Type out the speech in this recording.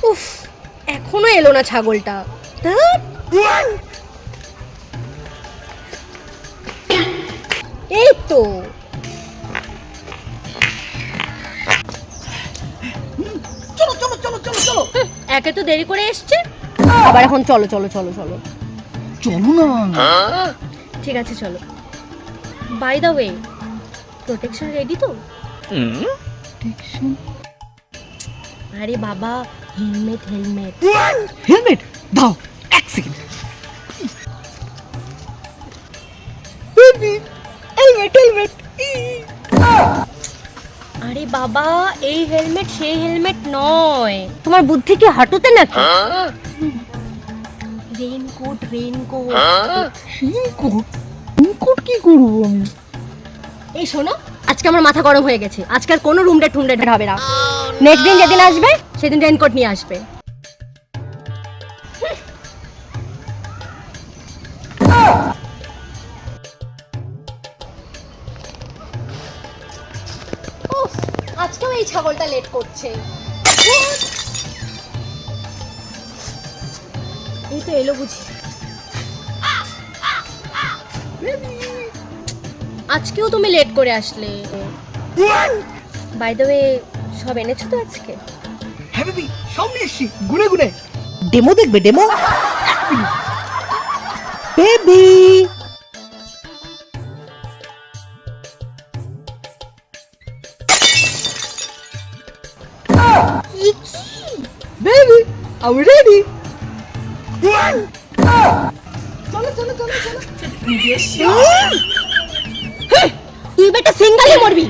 উফ, এখনো এলো না ছাগলটা। এই তো চলো চলো চলো চলো চলো। একে তো দেরি করে এসছে, আবার এখন চলো চলো চলো চলো। চলো না। ঠিক আছে চলো। By the way, protection ready তো? আরে বাবা, হেলমেট হেলমেট। হেলমেট দাও, এক সেকেন্ড। Helmet helmet. আরে বাবা, এই হেলমেট সেই হেলমেট নয়। তোমার বুদ্ধি কি হাঁটুতে নাকি? Raincoat raincoat. রেইনকোট? রেইনকোট কি করবো আমি? এই শোনো, আজকে আমার মাথা গরম হয়ে গেছে। আজকে আর কোনো রুম ডেট হবে না। নেক্সট দিন যেদিন আসবে সেদিন রেইনকোট নিয়ে আসবে। উফ, আজকেও এই ছাগলটা লেট করছে। এই তো এলো বুঝি। আজকেও তুমি লেট করে আসলে। বাই দ্য ওয়ে, সব এনেছো তো আজকে? হ্যাঁ বেবি, সামনে এসছি গুনে গুনে। ডেমো দেখবে demo? Baby baby, are we ready? চলো চলো চলো চলো। তুই বেটা সিঙ্গালে মরবি।